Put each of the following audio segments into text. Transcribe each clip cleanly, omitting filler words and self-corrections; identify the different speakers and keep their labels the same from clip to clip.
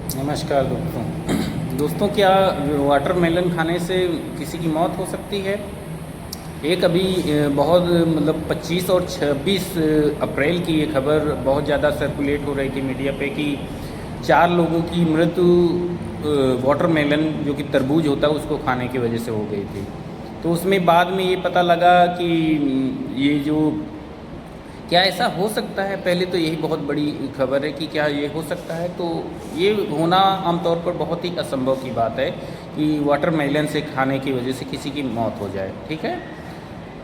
Speaker 1: नमस्कार दोस्तों, क्या वाटरमेलन खाने से किसी की मौत हो सकती है? एक अभी बहुत मतलब 25 और 26 अप्रैल की ये खबर बहुत ज़्यादा सर्कुलेट हो रही थी मीडिया पे कि 4 लोगों की मृत्यु वाटरमेलन जो कि तरबूज होता है उसको खाने की वजह से हो गई थी। तो उसमें बाद में ये पता लगा कि ये जो क्या ऐसा हो सकता है? पहले तो यही बहुत बड़ी खबर है कि क्या ये हो सकता है। तो ये होना आमतौर पर बहुत ही असंभव की बात है कि वाटरमेलन से खाने की वजह से किसी की मौत हो जाए, ठीक है,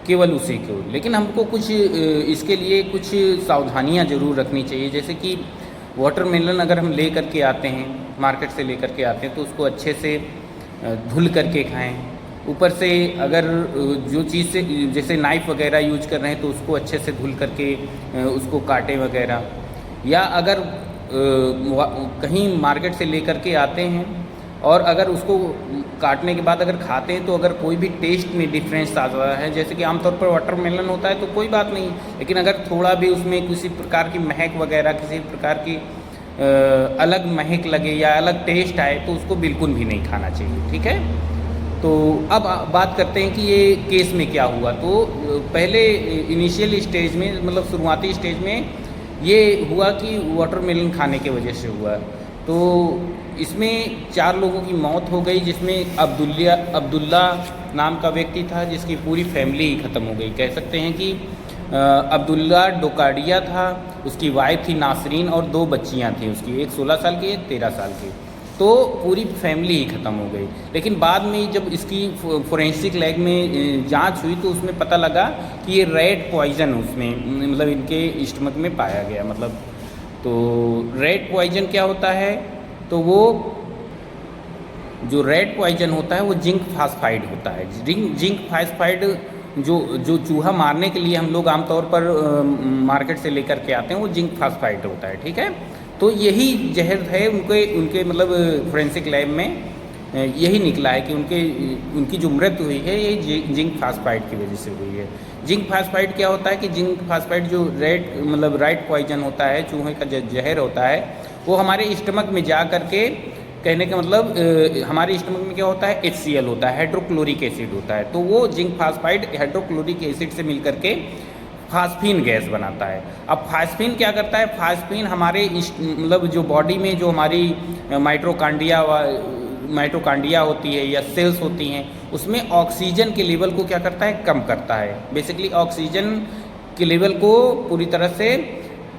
Speaker 1: केवल उसी को। लेकिन हमको कुछ इसके लिए कुछ सावधानियां ज़रूर रखनी चाहिए। जैसे कि वाटरमेलन अगर हम ले करके आते हैं, मार्केट से ले करके आते हैं, तो उसको अच्छे से धुल करके खाएं। ऊपर से अगर जो चीज़ से जैसे नाइफ़ वगैरह यूज कर रहे हैं तो उसको अच्छे से धुल करके उसको काटें वगैरह। या अगर कहीं मार्केट से ले करके आते हैं और अगर उसको काटने के बाद अगर खाते हैं तो अगर कोई भी टेस्ट में डिफरेंस आ रहा है, जैसे कि आमतौर पर वाटरमेलन होता है तो कोई बात नहीं, लेकिन अगर थोड़ा भी उसमें किसी प्रकार की महक वगैरह, किसी प्रकार की अलग महक लगे या अलग टेस्ट आए तो उसको बिल्कुल भी नहीं खाना चाहिए, ठीक है। तो अब बात करते हैं कि ये केस में क्या हुआ। तो पहले इनिशियल स्टेज में, मतलब शुरुआती स्टेज में ये हुआ कि वाटरमेलन खाने के वजह से हुआ। तो इसमें 4 लोगों की मौत हो गई, जिसमें अब्दुल्ला नाम का व्यक्ति था जिसकी पूरी फैमिली ही ख़त्म हो गई। कह सकते हैं कि अब्दुल्ला डोकाडिया था, उसकी वाइफ थी नासरीन और 2 बच्चियां थी उसकी, एक 16 साल की, एक 13 साल की। तो पूरी फैमिली ही ख़त्म हो गई। लेकिन बाद में जब इसकी फोरेंसिक लैब में जांच हुई तो उसमें पता लगा कि ये रेड पॉइजन उसमें मतलब इनके स्टमक में पाया गया। मतलब तो रेड पॉइजन क्या होता है? तो वो जो रेड पॉइजन होता है वो जिंक फास्फाइड होता है। जिंक फास्फाइड जो चूहा मारने के लिए हम लोग आमतौर पर मार्केट से लेकर के आते हैं वो जिंक फास्फाइड होता है, ठीक है। तो यही जहर है उनके मतलब फोरेंसिक लैब में यही निकला है कि उनकी जो मृत्यु हुई है ये जिंक फास्फाइड की वजह से हुई है। जिंक फास्फाइड क्या होता है कि जिंक फास्फाइड जो रेड पॉइजन होता है, चूहे का जहर होता है, वो हमारे स्टमक में जा करके, कहने का मतलब हमारे स्टमक में क्या होता है, HCl होता है, हाइड्रोक्लोरिक एसिड होता है। तो वो जिंक फास्फाइड हाइड्रोक्लोरिक एसिड से मिलकर के फास्फीन गैस बनाता है। अब फास्फीन क्या करता है? फास्फीन हमारे मतलब जो बॉडी में जो हमारी माइटोकांड्रिया होती है या सेल्स होती हैं, उसमें ऑक्सीजन के लेवल को क्या करता है? कम करता है। बेसिकली ऑक्सीजन के लेवल को पूरी तरह से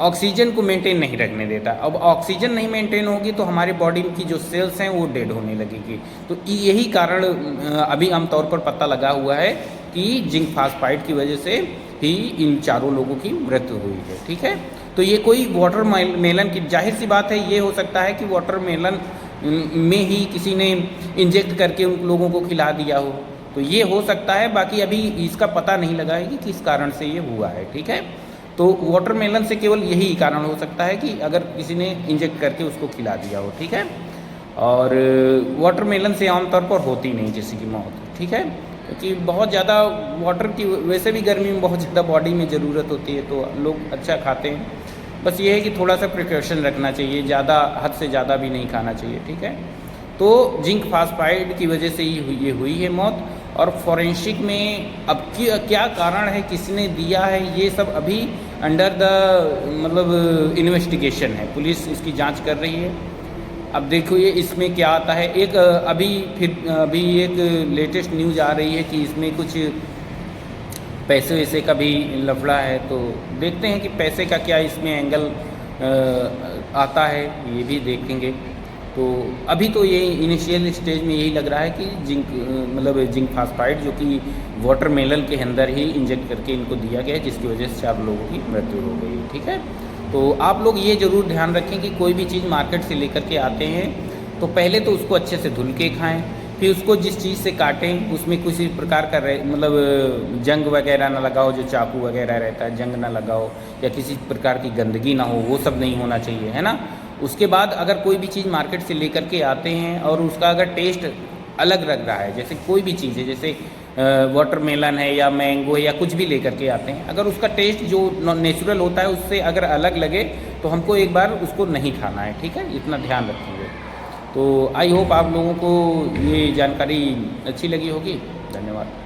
Speaker 1: ऑक्सीजन को मेंटेन नहीं रखने देता। अब ऑक्सीजन नहीं मेंटेन होगी तो हमारे बॉडी की जो सेल्स हैं वो डेड होने लगेगी। तो यही कारण अभी आमतौर पर पता लगा हुआ है कि जिंक फास्फाइड की वजह से ही इन 4 लोगों की मृत्यु हुई है, ठीक है। तो ये कोई वाटरमेलन की, जाहिर सी बात है, ये हो सकता है कि वाटरमेलन में ही किसी ने इंजेक्ट करके उन लोगों को खिला दिया हो, तो ये हो सकता है। बाकी अभी इसका पता नहीं लगा है कि किस कारण से ये हुआ है, ठीक है। तो वाटरमेलन से केवल यही कारण हो सकता है कि अगर किसी ने इंजेक्ट करके उसको खिला दिया हो, ठीक है। और वाटरमेलन से आमतौर पर होती नहीं किसी की मौत, ठीक है, क्योंकि बहुत ज़्यादा वाटर की वैसे भी गर्मी में बहुत ज़्यादा बॉडी में ज़रूरत होती है, तो लोग अच्छा खाते हैं। बस ये है कि थोड़ा सा प्रिकॉशन रखना चाहिए, ज़्यादा हद से ज़्यादा भी नहीं खाना चाहिए, ठीक है। तो जिंक फास्फाइड की वजह से ही ये हुई है मौत। और फॉरेंसिक में अब क्या कारण है, किसने दिया है, ये सब अभी अंडर द मतलब इन्वेस्टिगेशन है। पुलिस इसकी जांच कर रही है। अब देखो ये इसमें क्या आता है। एक अभी एक लेटेस्ट न्यूज़ आ रही है कि इसमें कुछ पैसे वैसे का भी लफड़ा है। तो देखते हैं कि पैसे का क्या इसमें एंगल आता है, ये भी देखेंगे। तो अभी तो ये इनिशियल स्टेज में यही लग रहा है कि जिंक फास्फाइड जो कि वाटरमेलन के अंदर ही इंजेक्ट करके इनको दिया गया है, जिसकी वजह से 4 लोगों की मृत्यु हो गई, ठीक है। तो आप लोग ये ज़रूर ध्यान रखें कि कोई भी चीज़ मार्केट से लेकर के आते हैं तो पहले तो उसको अच्छे से धुल के खाएँ, फिर उसको जिस चीज़ से काटें उसमें किसी प्रकार का मतलब जंग वगैरह ना लगाओ, जो चाकू वगैरह रहता है जंग ना लगाओ, या किसी प्रकार की गंदगी ना हो, वो सब नहीं होना चाहिए, है ना। उसके बाद अगर कोई भी चीज़ मार्केट से लेकर के आते हैं और उसका अगर टेस्ट अलग लग रहा है, जैसे कोई भी चीज़ है, जैसे वाटरमेलन है या मैंगो है या कुछ भी लेकर के आते हैं, अगर उसका टेस्ट जो नेचुरल होता है उससे अगर अलग लगे तो हमको एक बार उसको नहीं खाना है, ठीक है, इतना ध्यान रखेंगे। तो आई होप आप लोगों को ये जानकारी अच्छी लगी होगी। धन्यवाद।